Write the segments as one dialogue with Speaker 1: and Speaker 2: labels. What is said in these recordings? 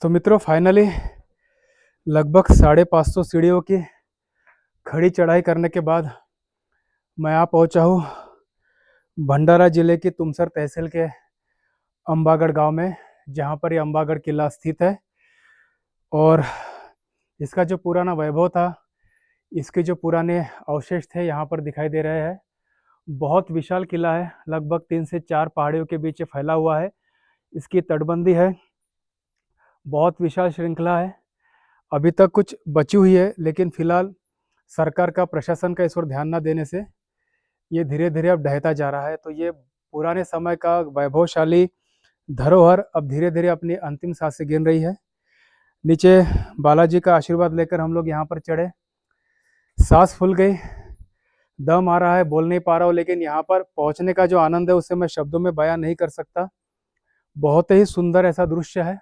Speaker 1: तो मित्रों फाइनली लगभग 550 सीढ़ियों की खड़ी चढ़ाई करने के बाद मैं यहाँ पहुँचा हूँ भंडारा जिले की तुमसर तहसील के अंबागढ़ गांव में, जहाँ पर ये अंबागढ़ किला स्थित है। और इसका जो पुराना वैभव था, इसके जो पुराने अवशेष थे यहाँ पर दिखाई दे रहे हैं। बहुत विशाल किला है, लगभग 3 से 4 पहाड़ियों के बीच फैला हुआ है। इसकी तटबंदी है, बहुत विशाल श्रृंखला है। अभी तक कुछ बची हुई है, लेकिन फिलहाल सरकार का, प्रशासन का इस ओर ध्यान न देने से ये धीरे धीरे अब ढहता जा रहा है। तो ये पुराने समय का वैभवशाली धरोहर अब धीरे धीरे अपनी अंतिम सांसें गिन रही है। नीचे बालाजी का आशीर्वाद लेकर हम लोग यहाँ पर चढ़े। सांस फूल गई, दम आ रहा है, बोल नहीं पा रहा हूँ, लेकिन यहाँ पर पहुँचने का जो आनंद है उसे मैं शब्दों में बयान नहीं कर सकता। बहुत ही सुंदर ऐसा दृश्य है,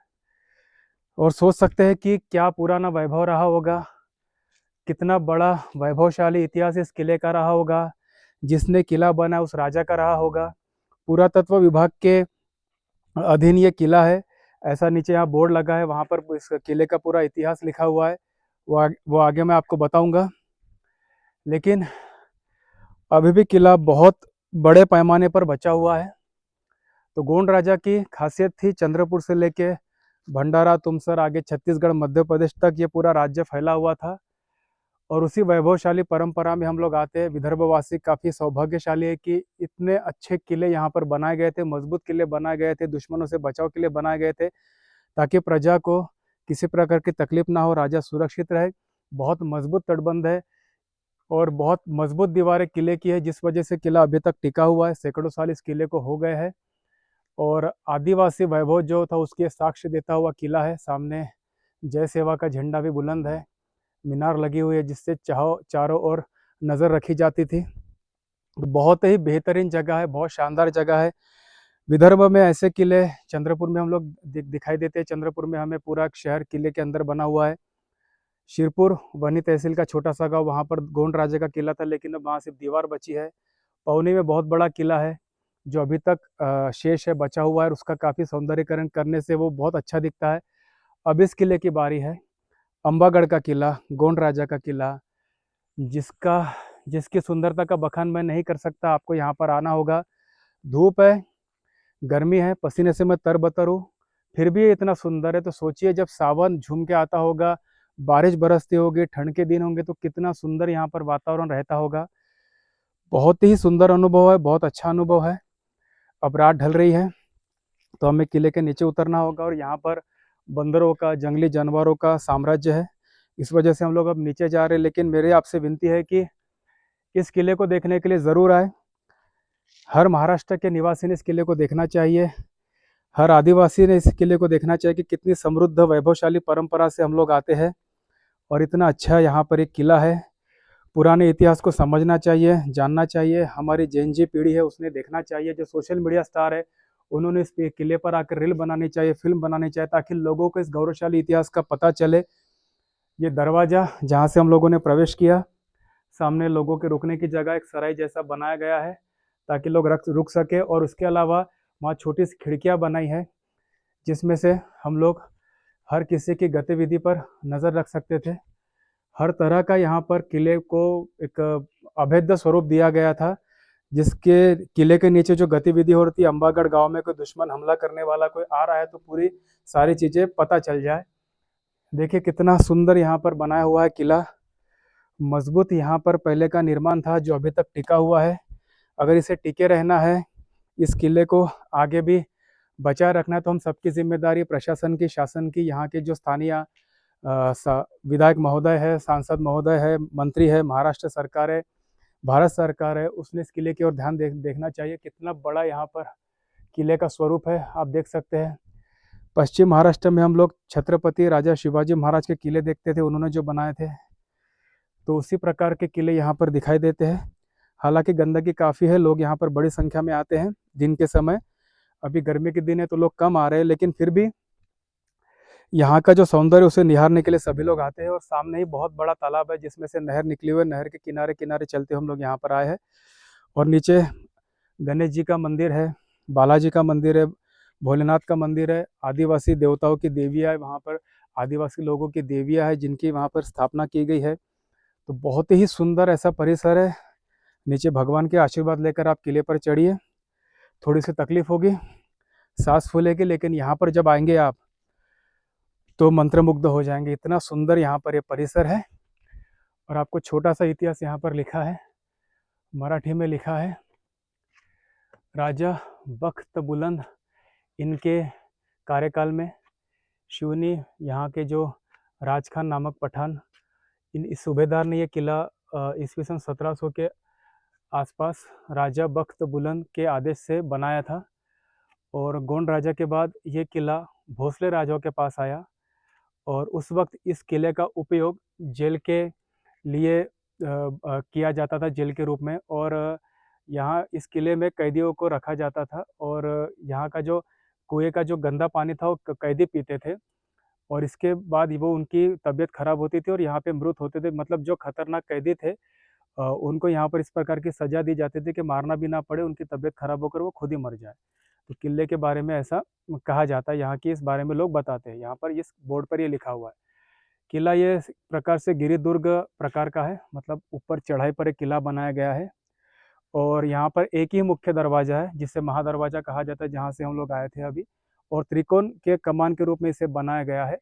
Speaker 1: और सोच सकते हैं कि क्या पुराना वैभव रहा होगा, कितना बड़ा वैभवशाली इतिहास इस किले का रहा होगा, जिसने किला बना उस राजा का रहा होगा। पुरातत्व विभाग के अधीन ये किला है, ऐसा नीचे यहाँ बोर्ड लगा है, वहाँ पर इस किले का पूरा इतिहास लिखा हुआ है। वो आगे मैं आपको बताऊंगा। लेकिन अभी भी किला बहुत बड़े पैमाने पर बचा हुआ है। तो गोंड राजा की खासियत थी, चंद्रपुर से लेके भंडारा, तुमसर, आगे छत्तीसगढ़, मध्य प्रदेश तक ये पूरा राज्य फैला हुआ था। और उसी वैभवशाली परंपरा में हम लोग आते हैं। विदर्भवासी काफ़ी सौभाग्यशाली है कि इतने अच्छे किले यहाँ पर बनाए गए थे, मजबूत किले बनाए गए थे, दुश्मनों से बचाव के लिए बनाए गए थे, ताकि प्रजा को किसी प्रकार की तकलीफ ना हो, राजा सुरक्षित रहे। बहुत मजबूत तटबंध है और बहुत मजबूत दीवारें किले की है, जिस वजह से किला अभी तक टिका हुआ है। सैकड़ों साल इस किले को हो गए हैं। और आदिवासी वैभव जो था उसके साक्ष्य देता हुआ किला है। सामने जय सेवा का झंडा भी बुलंद है, मीनार लगी हुई है जिससे चारों ओर नज़र रखी जाती थी। बहुत ही बेहतरीन जगह है, बहुत शानदार जगह है। विदर्भ में ऐसे किले चंद्रपुर में हम लोग दिखाई देते हैं। चंद्रपुर में हमें पूरा शहर किले के अंदर बना हुआ है। शिरपुर वनी तहसील का छोटा सा गांव, वहाँ पर गोंड राजा का किला था, लेकिन अब वहाँ सिर्फ दीवार बची है। पौनी में बहुत बड़ा किला है जो अभी तक शेष है, बचा हुआ है, और उसका काफ़ी सौंदर्यीकरण करने से वो बहुत अच्छा दिखता है। अब इस किले की बारी है, अंबागढ़ का किला, गोंड राजा का किला, जिसकी सुंदरता का बखान मैं नहीं कर सकता। आपको यहाँ पर आना होगा। धूप है, गर्मी है, पसीने से मैं तरबतर हूँ, फिर भी ये इतना सुंदर है। तो सोचिए जब सावन झूम के आता होगा, बारिश बरसती होगी, ठंड के दिन होंगे, तो कितना सुंदर यहाँ पर वातावरण रहता होगा। बहुत ही सुंदर अनुभव है, बहुत अच्छा अनुभव है। अब रात ढल रही है, तो हमें किले के नीचे उतरना होगा, और यहाँ पर बंदरों का, जंगली जानवरों का साम्राज्य है। इस वजह से हम लोग अब नीचे जा रहे हैं। लेकिन मेरी आपसे विनती है कि इस किले को देखने के लिए ज़रूर आए। हर महाराष्ट्र के निवासी ने इस किले को देखना चाहिए, हर आदिवासी ने इस किले को देखना चाहिए कि कितनी समृद्ध वैभवशाली परंपरा से हम लोग आते हैं, और इतना अच्छा यहाँ पर एक किला है। पुराने इतिहास को समझना चाहिए, जानना चाहिए। हमारी जेन जी पीढ़ी है, उसने देखना चाहिए। जो सोशल मीडिया स्टार है, उन्होंने इस किले पर आकर रील बनानी चाहिए, फिल्म बनानी चाहिए, ताकि लोगों को इस गौरवशाली इतिहास का पता चले। ये दरवाज़ा जहाँ से हम लोगों ने प्रवेश किया, सामने लोगों के रुकने की जगह एक सराय जैसा बनाया गया है, ताकि लोग रुक सके। और उसके अलावा वहाँ छोटी सी खिड़कियाँ बनाई है, जिसमें से हम लोग हर किसी की गतिविधि पर नज़र रख सकते थे। हर तरह का यहाँ पर किले को एक अभेद्य स्वरूप दिया गया था, जिसके किले के नीचे जो गतिविधि हो रही थी, अंबागढ़ गांव में कोई दुश्मन हमला करने वाला कोई आ रहा है तो पूरी सारी चीज़ें पता चल जाए। देखिए कितना सुंदर यहाँ पर बनाया हुआ है किला। मजबूत यहाँ पर पहले का निर्माण था, जो अभी तक टिका हुआ है। अगर इसे टिके रहना है, इस किले को आगे भी बचाए रखना है, तो हम सबकी जिम्मेदारी, प्रशासन की, शासन की, यहाँ के जो स्थानीय विधायक महोदय है, सांसद महोदय है, मंत्री है, महाराष्ट्र सरकार है, भारत सरकार है, उसने इस किले की ओर ध्यान देखना चाहिए। कितना बड़ा यहाँ पर किले का स्वरूप है, आप देख सकते हैं। पश्चिम महाराष्ट्र में हम लोग छत्रपति राजा शिवाजी महाराज के किले देखते थे, उन्होंने जो बनाए थे, तो उसी प्रकार के किले यहाँ पर दिखाई देते हैं। हालांकि गंदगी काफ़ी है, लोग यहाँ पर बड़ी संख्या में आते हैं दिन के समय। अभी गर्मी के दिन है तो लोग कम आ रहे हैं, लेकिन फिर भी यहाँ का जो सौंदर्य उसे निहारने के लिए सभी लोग आते हैं। और सामने ही बहुत बड़ा तालाब है, जिसमें से नहर निकली हुई है। नहर के किनारे किनारे चलते हम लोग यहाँ पर आए हैं। और नीचे गणेश जी का मंदिर है, बालाजी का मंदिर है, भोलेनाथ का मंदिर है, आदिवासी देवताओं की देवियाँ है वहाँ पर, आदिवासी लोगों की देवियाँ है जिनकी वहाँ पर स्थापना की गई है। तो बहुत ही सुंदर ऐसा परिसर है। नीचे भगवान के आशीर्वाद लेकर आप किले पर चढ़िए। थोड़ी सी तकलीफ होगी, सांस फूलेगी, लेकिन यहाँ पर जब आएंगे आप तो मंत्रमुग्ध हो जाएंगे। इतना सुंदर यहाँ पर ये परिसर है। और आपको छोटा सा इतिहास यहाँ पर लिखा है, मराठी में लिखा है। राजा बख्त बुलंद इनके कार्यकाल में शिवनी यहाँ के जो राजखान नामक पठान, इस सूबेदार ने ये किला ईस्वी सन 1700 के आसपास राजा बख्त बुलंद के आदेश से बनाया था। और गोंड राजा के बाद ये किला भोसले राजाओं के पास आया और उस वक्त इस किले का उपयोग जेल के लिए किया जाता था, जेल के रूप में। और यहाँ इस किले में कैदियों को रखा जाता था और यहाँ का जो कुएं का जो गंदा पानी था वो कैदी पीते थे और इसके बाद वो उनकी तबीयत खराब होती थी और यहाँ पे मृत होते थे। मतलब जो खतरनाक कैदी थे उनको यहाँ पर इस प्रकार की सजा दी जाती थी कि मारना भी ना पड़े, उनकी तबीयत खराब होकर वो खुद ही मर जाए। तो किले के बारे में ऐसा कहा जाता है, यहाँ की इस बारे में लोग बताते हैं। यहाँ पर इस बोर्ड पर ये लिखा हुआ है। किला ये इस प्रकार से गिरिदुर्ग प्रकार का है, मतलब ऊपर चढ़ाई पर एक किला बनाया गया है। और यहाँ पर एक ही मुख्य दरवाजा है जिसे महादरवाजा कहा जाता है, जहाँ से हम लोग आए थे अभी। और त्रिकोण के कमान के रूप में इसे बनाया गया है।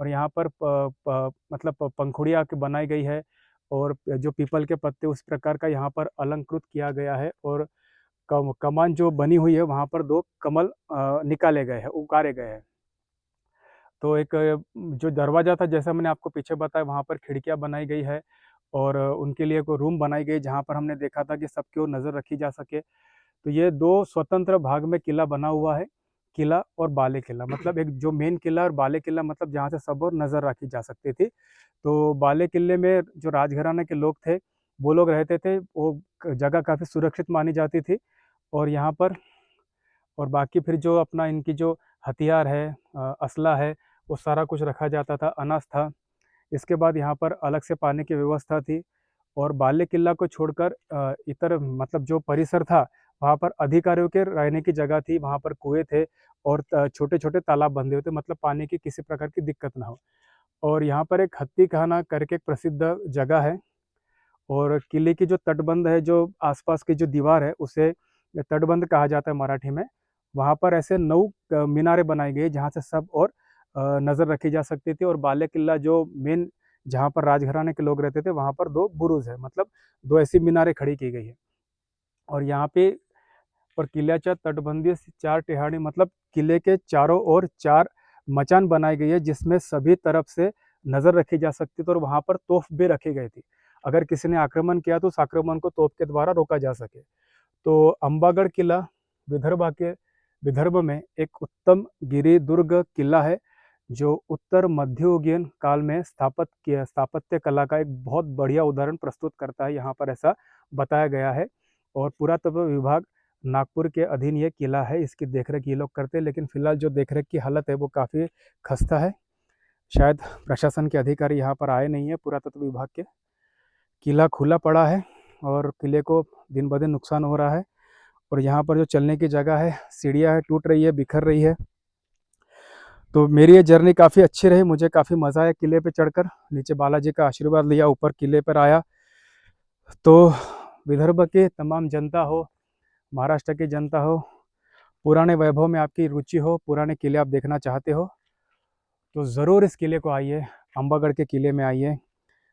Speaker 1: और यहाँ पर मतलब पंखुड़ियाँ की बनाई गई है और जो पीपल के पत्ते उस प्रकार का यहाँ पर अलंकृत किया गया है। और कमान जो बनी हुई है वहाँ पर दो कमल निकाले गए हैं, उकारे गए हैं। तो एक जो दरवाज़ा था, जैसा मैंने आपको पीछे बताया, वहाँ पर खिड़कियाँ बनाई गई है और उनके लिए कोई रूम बनाई गई जहाँ पर हमने देखा था कि सबकी ओर नज़र रखी जा सके। तो ये दो स्वतंत्र भाग में किला बना हुआ है, किला और बाले किला। मतलब एक जो मेन किला और बाले किला, मतलब जहाँ से सब ओर नज़र रखी जा सकती थी। तो बाले किले में जो राजघराने के लोग थे वो लोग रहते थे, वो जगह काफ़ी सुरक्षित मानी जाती थी। और यहाँ पर और बाकी फिर जो अपना इनकी जो हथियार है, असला है, वो सारा कुछ रखा जाता था, अनाज था। इसके बाद यहाँ पर अलग से पानी की व्यवस्था थी। और बाले किला को छोड़कर इतर मतलब जो परिसर था वहाँ पर अधिकारियों के रहने की जगह थी, वहाँ पर कुएं थे और छोटे छोटे तालाब बंधे हुए थे, मतलब पानी की किसी प्रकार की दिक्कत ना हो। और यहाँ पर एक हत्ती खाना करके एक प्रसिद्ध जगह है। और किले की जो तटबंध है, जो आसपास की जो दीवार है, उसे तटबंध कहा जाता है मराठी में। वहाँ पर ऐसे 9 मीनारें बनाई गई जहाँ से सब और नज़र रखी जा सकती थी। और बाले किला जो मेन जहाँ पर राजघराने के लोग रहते थे, वहाँ पर 2 बुरुज है, मतलब 2 ऐसी मीनारें खड़ी की गई है। और यहाँ पे और किल्याच्या तटबंदी 4 टिहाड़ी, मतलब किले के चारों ओर 4 मचान बनाई गई है जिसमें सभी तरफ से नज़र रखी जा सकती थी और वहाँ पर तोफ भी रखी गई थी। अगर किसी ने आक्रमण किया तो उस आक्रमण को तोप के द्वारा रोका जा सके। तो अंबागढ़ किला विदर्भ में एक उत्तम गिरी दुर्ग किला है जो उत्तर मध्ययुगीन काल में स्थापत्य कला का एक बहुत बढ़िया उदाहरण प्रस्तुत करता है, यहाँ पर ऐसा बताया गया है। और पुरातत्व विभाग नागपुर के अधीन ये किला है, इसकी देखरेख ये लोग करते हैं। लेकिन फिलहाल जो देखरेख की हालत है वो काफ़ी खस्ता है, शायद प्रशासन के अधिकारी यहाँ पर आए नहीं है पुरातत्व विभाग के। किला खुला पड़ा है और किले को दिन ब दिन नुकसान हो रहा है। और यहाँ पर जो चलने की जगह है, सीढ़ियाँ है, टूट रही है, बिखर रही है। तो मेरी ये जर्नी काफ़ी अच्छी रही, मुझे काफ़ी मज़ा आया किले पे चढ़कर। नीचे बालाजी का आशीर्वाद लिया, ऊपर किले पर आया। तो विदर्भ की तमाम जनता हो, महाराष्ट्र की जनता हो, पुराने वैभव में आपकी रुचि हो, पुराने किले आप देखना चाहते हो, तो ज़रूर इस किले को आइए, अंबागढ़ के किले में आइए।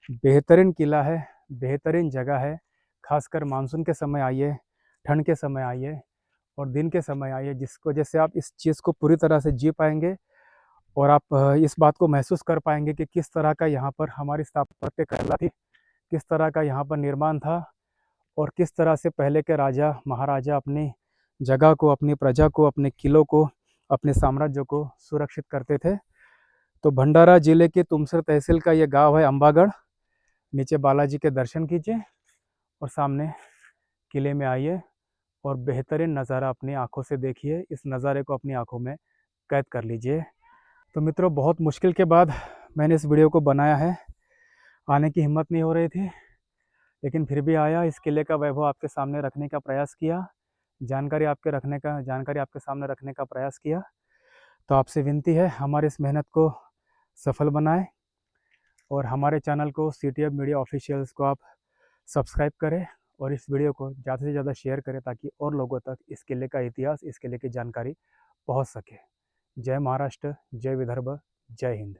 Speaker 1: बेहतरीन किला है, बेहतरीन जगह है। खासकर मानसून के समय आइए, ठंड के समय आइए और दिन के समय आइए, जिसकी वजह से आप इस चीज़ को पूरी तरह से जी पाएंगे। और आप इस बात को महसूस कर पाएंगे कि किस तरह का यहाँ पर हमारी स्थापत्य कला थी, किस तरह का यहाँ पर निर्माण था और किस तरह से पहले के राजा महाराजा अपनी जगह को, अपनी प्रजा को, अपने किलों को, अपने साम्राज्य को सुरक्षित करते थे। तो भंडारा जिले के तुमसर तहसील का ये गांव है अंबागढ़। नीचे बालाजी के दर्शन कीजिए और सामने किले में आइए और बेहतरीन नज़ारा अपनी आंखों से देखिए। इस नज़ारे को अपनी आंखों में कैद कर लीजिए। तो मित्रों, बहुत मुश्किल के बाद मैंने इस वीडियो को बनाया है। आने की हिम्मत नहीं हो रही थी, लेकिन फिर भी आया, इस किले का वैभव आपके सामने रखने का प्रयास किया। जानकारी आपके सामने रखने का प्रयास किया। तो आपसे विनती है हमारे इस मेहनत को सफल बनाएं और हमारे चैनल को CTF मीडिया ऑफिशियल्स को आप सब्सक्राइब करें और इस वीडियो को ज़्यादा से ज़्यादा शेयर करें ताकि और लोगों तक इस किले का इतिहास, इस किले की जानकारी पहुंच सके। जय महाराष्ट्र, जय विदर्भ, जय हिंद।